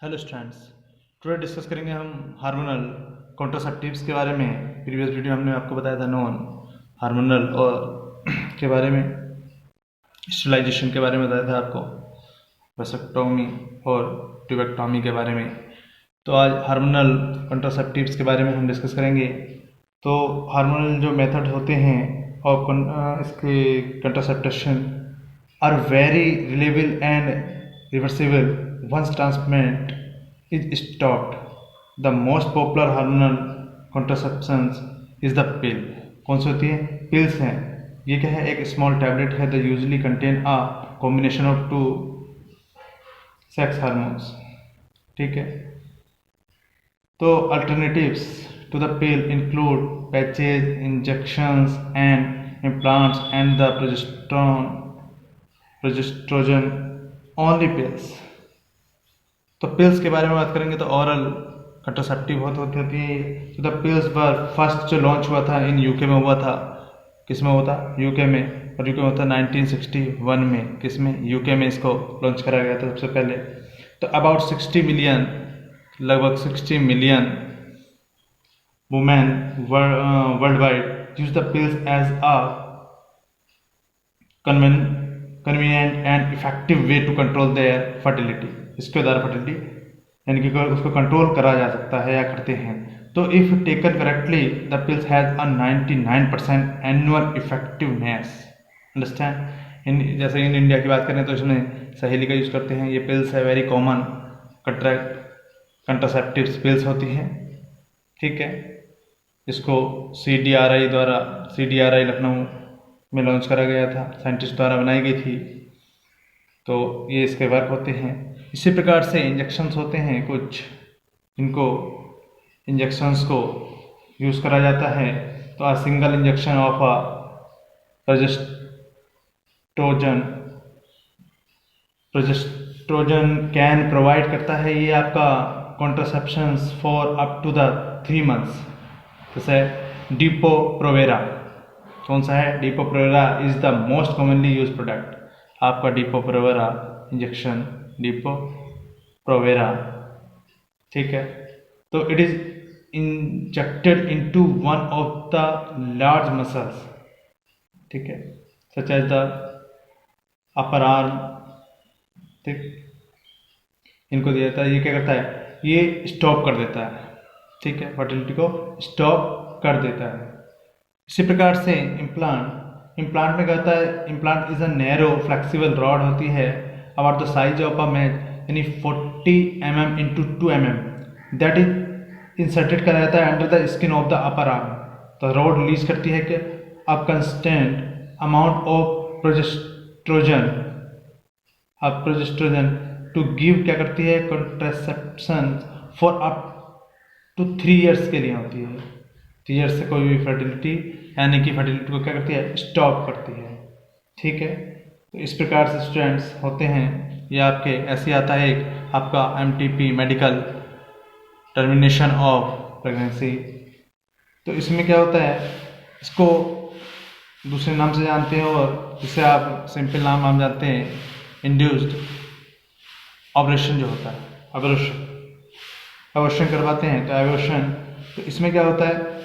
Hello students, today discuss करेंगे हम hormonal contraceptives के बारे में। प्रीवियस वीडियो हमने आपको बताया था नॉन हार्मोनल और के बारे में, स्टेरिलाइजेशन के बारे में बताया था आपको, वेसेक्टोमी और ट्यूबेक्टोमी के बारे में। तो आज हार्मोनल कॉन्ट्रासेप्टिव्स के बारे में हम डिस्कस करेंगे। तो हार्मोनल जो मेथड होते हैं और इसके कंट्रासेप्टेशन are very reliable and reversible once transplant is stopped. The most popular hormonal contraceptions is the pill. कौन सी होती है? पिल्स हैं। ये क्या है? एक स्मॉल टैबलेट है। The usually contain a combination of two sex hormones. ठीक है। तो alternatives to the pill include patches, injections and implants and the progestogen only pills. तो पिल्स के बारे में बात करेंगे तो ओरल कंट्रासेप्टिव होती है। तो द पिल्स वर फर्स्ट जो लॉन्च हुआ था इन यूके में हुआ था। किस में हुआ था? यूके में। और यूके में हुआ था 1961 में। किस में? यूके में इसको लॉन्च करा गया था सबसे पहले। तो अबाउट 60 मिलियन, लगभग 60 million women world wide use the pills as a convenient and effective way to control their fertility. इसके द्वारा फर्टिलिटी यानी कि उसको कंट्रोल करा जा सकता है या करते हैं। तो if taken correctly the pills has a 99% annual effectiveness. Understand? जैसे इन इंडिया की बात करें तो इसमें सहेली का यूज़ करते हैं। ये पिल्स है वेरी कॉमन कंट्रासेप्टिव्स पिल्स होती हैं। ठीक है। इसको CDRI लखनऊ में लॉन्च करा गया था, साइंटिस्ट द्वारा बनाई गई थी। तो ये इसके वर्क होते हैं। इसी प्रकार से इंजेक्शंस होते हैं कुछ, इनको इंजेक्शंस को यूज़ करा जाता है। तो uh single injection of a progestogen can provide करता है ये आपका contraceptions for up to the 3 months. जैसे डिपो प्रोवेरा, कौन सा है? Depo Provera is the most commonly use product. आपका Depo Provera injection, Depo Provera. ठीक है। तो it is injected into one of the large muscles. ठीक है। Such as the upper arm. ठीक, इनको दिया जाता है। ये क्या करता है? ये स्टॉप कर देता है। ठीक है, फर्टिलिटी को स्टॉप कर देता है। इसी प्रकार से इम्प्लांट में कहता है, implant is a narrow flexible rod होती है about the size of a match, यानी 40 mm into 2 mm that is inserted करा जाता है under the skin of the upper arm. तो रॉड रिलीज करती है कि अब constant amount of progestogen to give, क्या करती है? Contraception for up to 3 years के लिए होती है। 3 years से कोई भी फर्टिलिटी यानी कि फर्टिलिटी को क्या करती है? स्टॉप करती है। ठीक है। तो इस प्रकार से स्टूडेंट्स होते हैं। ये आपके ऐसे आता है एक आपका MTP, medical termination of pregnancy. तो इसमें क्या होता है? इसको दूसरे नाम से जानते हैं और जिसे आप सिंपल नाम हम जानते हैं, इंड्यूस्ड ऑपरेशन जो होता है, अबॉर्शन करवाते हैं। तो अबॉर्शन, तो इसमें क्या होता है?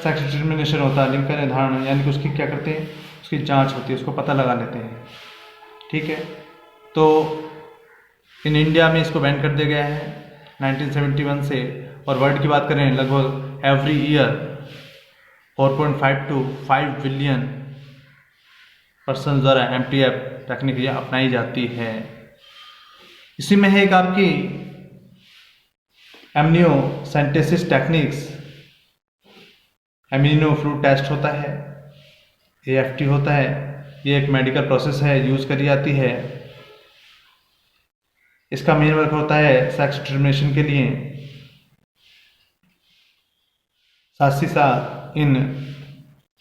सेक्स डिटर्मिनेशन होता है, लिंग का निर्धारण, यानी कि उसकी क्या करते हैं? उसकी जांच होती है, उसको पता लगा लेते हैं। ठीक है। तो इन इंडिया में इसको बैन कर दिया गया है 1971 से। और वर्ल्ड की बात करें, लगभग every year 4.5 to 5 billion person द्वारा MTF टेक्निक ये अपनाई जाती है। इसी में है एक आपकी amniocentesis techniques, amino flu test होता है, AFT होता है। ये एक मेडिकल प्रोसेस है, यूज करी जाती है। इसका मेन वर्क होता है सेक्स डिटर्मिनेशन के लिए। साथ ही साथ in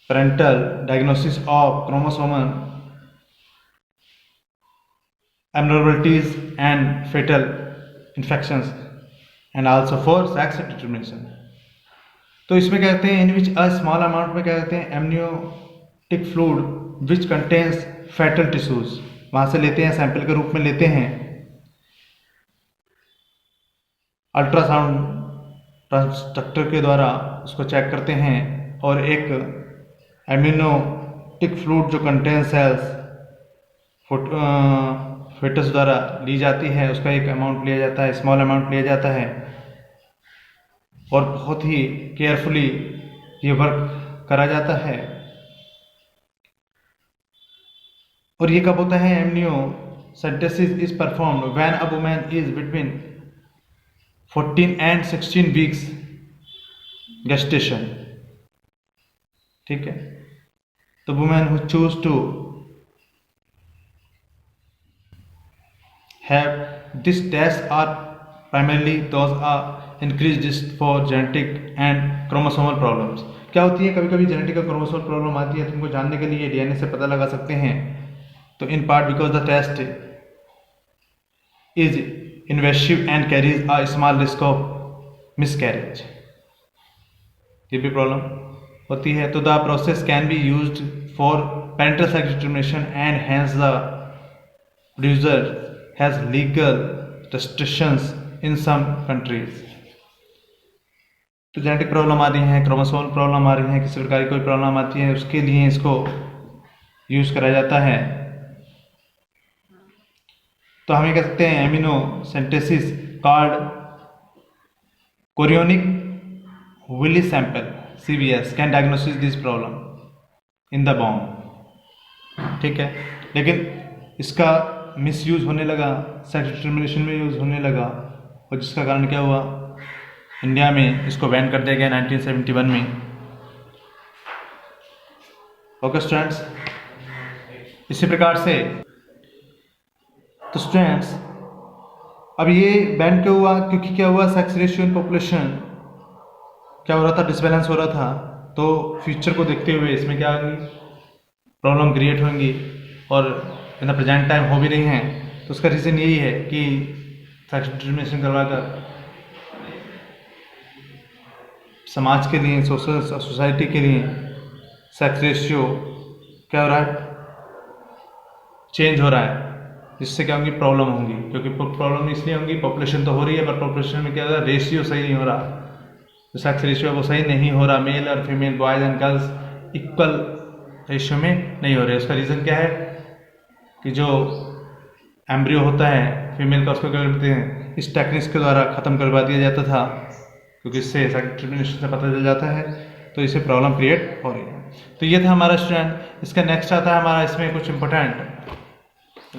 parental diagnosis of chromosomal abnormalities and fatal infections and also for sex determination। तो इसमें कहते हैं इन विच अ स्मॉल अमाउंट में क्या कहते हैं? Amniotic fluid which contains fatal tissues. वहाँ से लेते हैं, सैंपल के रूप में लेते हैं। अल्ट्रासाउंड ट्रांसडक्टर के द्वारा उसको चेक करते हैं और एक एम्नियोटिक फ्लूइड जो कंटेन सेल्स फेटस द्वारा ली जाती है, उसका एक अमाउंट लिया जाता है, स्मॉल अमाउंट लिया जाता है और बहुत ही केयरफुली ये वर्क करा जाता है। और ये कब होता है? Amniocentesis is performed when a woman is between 14 and 16 weeks gestation। ठीक है, तो women who choose to have this test are primarily those are increased risk for genetic and chromosomal problems। क्या होती है? कभी कभी जेनेटिक और क्रोमोसोमल प्रॉब्लम आती है, तुमको जानने के लिए डीएनए से पता लगा सकते हैं। तो in part because the test is invasive and carries a small risk of miscarriage, ये भी प्रॉब्लम होती है। तो the process can be used for parental sex determination and hence the producer has legal restrictions in some countries। तो genetic problem आ रही है, chromosomal problem आ रही है, किसी प्रकार की कोई प्रॉब्लम आती है, उसके लिए इसको यूज करा जाता है। तो हम ये कह सकते हैं amniocentesis called chorionic villi sample CVS can diagnosis this problem in the born. ठीक है, लेकिन इसका मिसयूज होने लगा, सेक्स डिटर्मिनेशन में यूज होने लगा और जिसका कारण क्या हुआ? इंडिया में इसको बैन कर दिया गया 1971 में। ओके स्टूडेंट्स, इसी प्रकार से तो स्टूडेंट्स अब ये बैन क्यों हुआ? क्योंकि क्या हुआ? सेक्स रेशियो इन पॉपुलेशन क्या हो रहा था? डिसबैलेंस हो रहा था। तो फ्यूचर को देखते हुए इसमें क्या होगी? प्रॉब्लम क्रिएट होंगी और इन द प्रेजेंट टाइम हो भी रही हैं। तो उसका रीज़न यही है कि सेक्स डिटर्मिनेशन करवाकर समाज के लिए, सोसाइटी के लिए सेक्स रेशियो क्या हो रहा है? चेंज हो रहा है, जिससे क्या होंगी? प्रॉब्लम होंगी। क्योंकि प्रॉब्लम इसलिए होंगी, पॉपुलेशन तो हो रही है पर पॉपुलेशन में क्या हो रहा है? रेशियो सही नहीं हो रहा, जो सेक्स रेशियो है वो सही नहीं हो रहा। मेल और female, boys and girls equal ratio में नहीं हो रहे। उसका रीज़न क्या है कि जो एम्ब्रियो होता है फीमेल का, उसको क्या करते हैं? इस टेक्निक्स के द्वारा ख़त्म करवा दिया जाता था, क्योंकि इससे सेक्स डिटर्मिनेशन से पता चल जाता है, तो इससे प्रॉब्लम क्रिएट हो रही है। तो ये था हमारा स्टूडेंट। इसका नेक्स्ट आता है हमारा, इसमें कुछ इंपॉर्टेंट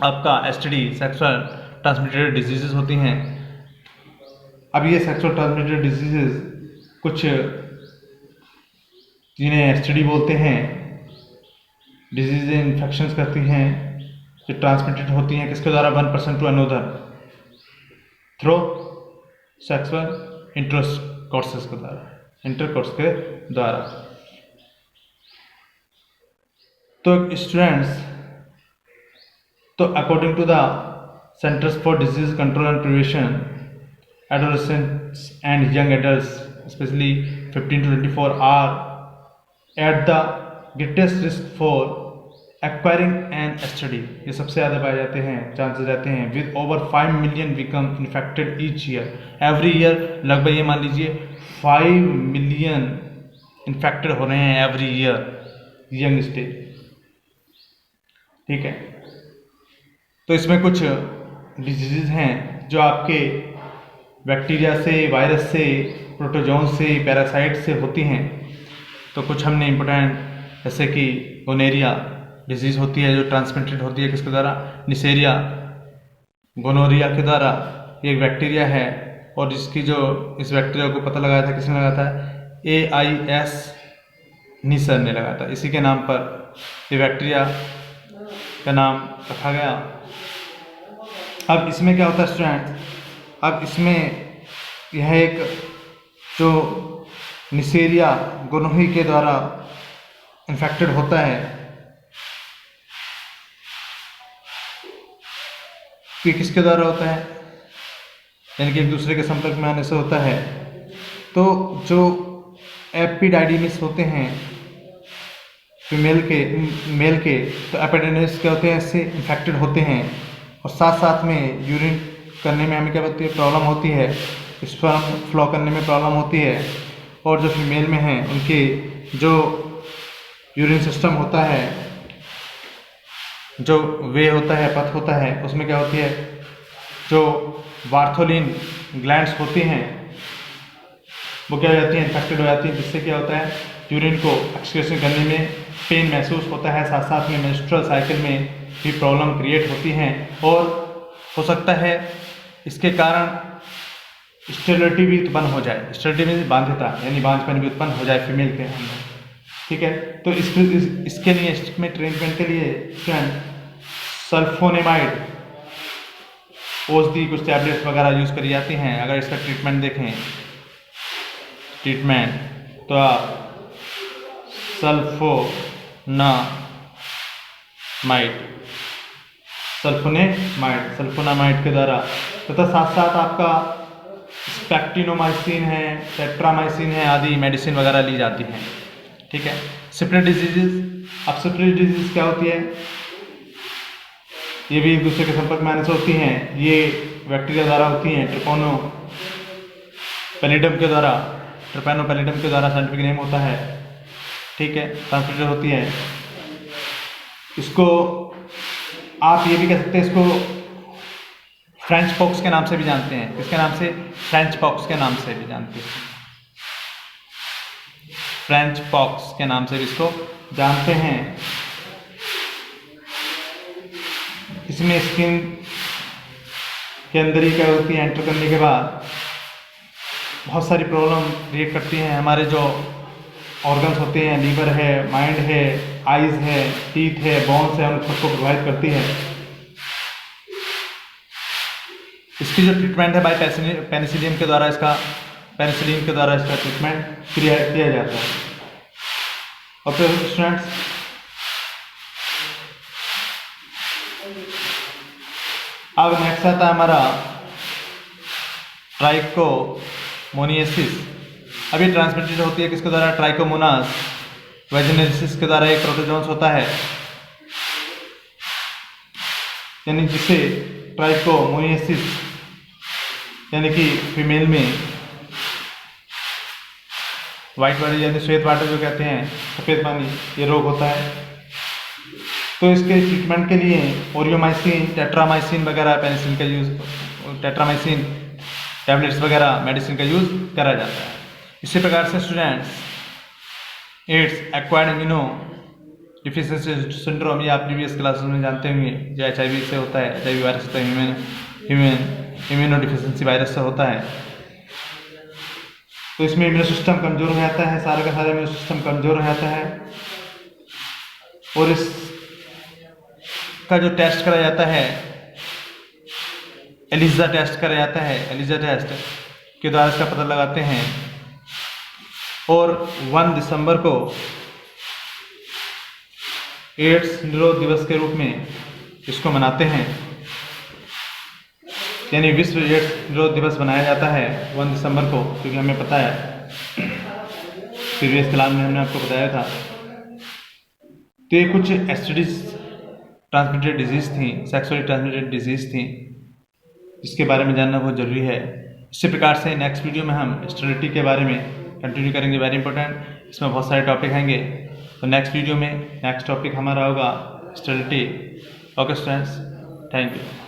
आपका STD सेक्सुअल ट्रांसमिटेड डिजीज़ होती हैं। अब ये सेक्सुअल ट्रांसमिटेड डिजीज़ कुछ जिन्हें STD बोलते हैं, डिजीज़ इन्फेक्शंस करती हैं जो ट्रांसमिटेड होती हैं किसके द्वारा? 1 person to another through sexual intercourse के द्वारा, इंटरकोर्स के द्वारा। तो स्टूडेंट्स, तो according to the centres for disease control and prevention, adolescents and young adults especially 15 to 24 are at the greatest risk for acquiring an STD। ये सबसे ज़्यादा पाए जाते हैं, चांसेस रहते हैं। With over 5 million become infected each year. Every year लगभग ये मान लीजिए 5 मिलियन इन्फेक्टेड हो रहे हैं एवरी ईयर यंग स्टेज। ठीक है, तो इसमें कुछ डिजीज़ हैं जो आपके बैक्टीरिया से, वायरस से, प्रोटोजोन से, पैरासाइट से होती हैं। तो कुछ हमने इम्पोर्टेंट, जैसे कि गोनेरिया डिजीज़ होती है जो ट्रांसमिटेड होती है किसके द्वारा? निसेरिया गोनोरिया के द्वारा। ये एक बैक्टीरिया है और जिसकी जो इस बैक्टीरिया को पता लगाया था, किसने लगाया था? AIS नीसर ने लगाया था। इसी के नाम पर ये बैक्टीरिया का नाम रखा गया। अब इसमें क्या होता है स्टूडेंट? अब इसमें यह एक जो निसेरिया गोनोही के द्वारा इन्फेक्टेड होता है, कि किसके द्वारा होता है? यानी कि एक दूसरे के संपर्क में आने से होता है। तो जो एपिडाइडिमिस होते हैं फीमेल के, मेल के, तो एपिडाइडिमिस क्या होते हैं? इससे इन्फेक्टेड होते हैं और साथ साथ में यूरिन करने में हमें क्या होती है? प्रॉब्लम होती है। स्पर्म फ्लो करने में प्रॉब्लम होती है, और जो फीमेल में हैं उनके जो यूरिन सिस्टम होता है, जो वे होता है, पथ होता है, उसमें क्या होती है, जो बार्थोलिन ग्लैंड्स होती हैं वो क्या हो जाती हैं, इन्फेक्टेड हो जाती हैं, जिससे क्या होता है यूरिन को एक्सक्रीशन करने में पेन महसूस होता है, साथ साथ में मेंस्ट्रुअल साइकिल में भी प्रॉब्लम क्रिएट होती हैं, और हो सकता है इसके कारण स्टेरिलिटी भी उत्पन्न हो जाए। स्टेरिलिटी में बांध्यता यानी बांझपन भी उत्पन्न हो जाए फीमेल के अंदर। ठीक है, तो इसके लिए इसमें ट्रीटमेंट के लिए सल्फोनेमाइड औषधि कुछ टैबलेट्स वगैरह यूज़ करी जाती हैं। अगर इसका ट्रीटमेंट देखें तो आप सल्फोनामाइड के द्वारा, तथा साथ साथ आपका स्पेक्टिनोमाइसिन है, टेट्रामाइसिन है आदि मेडिसिन वगैरह ली जाती हैं। ठीक है, सिप्रेट डिजीजेस। अब सिप्रेट डिजीज क्या होती है, ये भी एक दूसरे के संपर्क में आने से होती हैं। ये बैक्टीरिया द्वारा होती हैं, ट्रिपोनोपैलिडम के द्वारा साइंटिफिक नेम होता है। ठीक है, ट्रांसमिटेड होती है। इसको आप ये भी कह सकते हैं, इसको फ्रेंच पॉक्स के नाम से भी जानते हैं। किसके नाम से? फ्रेंच पॉक्स के नाम से भी जानते हैं। फ्रेंच पॉक्स के नाम से भी इसको जानते हैं। इसमें स्किन के अंदर ही क्या होती है, एंटर करने के बाद बहुत सारी प्रॉब्लम क्रिएट करती हैं। हमारे जो ऑर्गन्स होते हैं, लीवर है, माइंड है, आइज है, टीथ है, बोन्स है, उन सबको प्रभावित करती है। इसकी जो ट्रीटमेंट है बाय पेनिसिलिन के द्वारा इसका ट्रीटमेंट किया जाता है। और फिर स्टूडेंट्स, अब नेक्स्ट आता है हमारा ट्राइकोमोनियासिस। अभी ट्रांसमिटेड होती है किसके द्वारा? ट्राइकोमोनास वैजिनेसिस के द्वारा एक प्रोटोजोन्स होता है, यानी जिसे ट्राइकोमोनियासिस यानी कि फीमेल में वाइट वाटर यानी श्वेत वाटर जो कहते हैं, सफ़ेद पानी, ये रोग होता है। तो इसके ट्रीटमेंट के लिए ओरियोमाइसिन, टेट्रामाइसिन वगैरह पेनिसिलिन का यूज़, टेट्रामाइसिन टैबलेट्स वगैरह मेडिसिन का यूज़ करा जाता है। इसी प्रकार से students, ads acquired immuno deficiency syndrome, ये आप प्रीवियस क्लासेस में जानते होंगे, जो HIV से होता है, HIV वायरस होता है, इम्यूनो डिफिशिएंसी वायरस से होता है। तो इसमें इम्यूनो सिस्टम कमज़ोर हो जाता है, सारा का सारा इम्यूनो सिस्टम कमज़ोर हो जाता है, और इसका जो टेस्ट करा जाता है, एलिजा टेस्ट करा जाता है। एलिजा टेस्ट के द्वारा इसका पता लगाते हैं, और 1 दिसंबर को एड्स निरोध दिवस के रूप में इसको मनाते हैं, यानी विश्व एड्स निरोध दिवस मनाया जाता है 1 दिसंबर को, क्योंकि हमें पता है प्रीवियस क्लास में हमने आपको बताया था। तो ये कुछ एसटीडीज ट्रांसमिटेड डिजीज़ थी, सेक्सुअली ट्रांसमिटेड डिजीज़ थी, जिसके बारे में जानना बहुत ज़रूरी है। इसी प्रकार से नेक्स्ट वीडियो में हम स्टेरिलिटी के बारे में कंटिन्यू करेंगे, वेरी इंपॉर्टेंट। इसमें बहुत सारे टॉपिक आएंगे, तो नेक्स्ट वीडियो में नेक्स्ट टॉपिक हमारा होगा sterility. Okay students, thank you.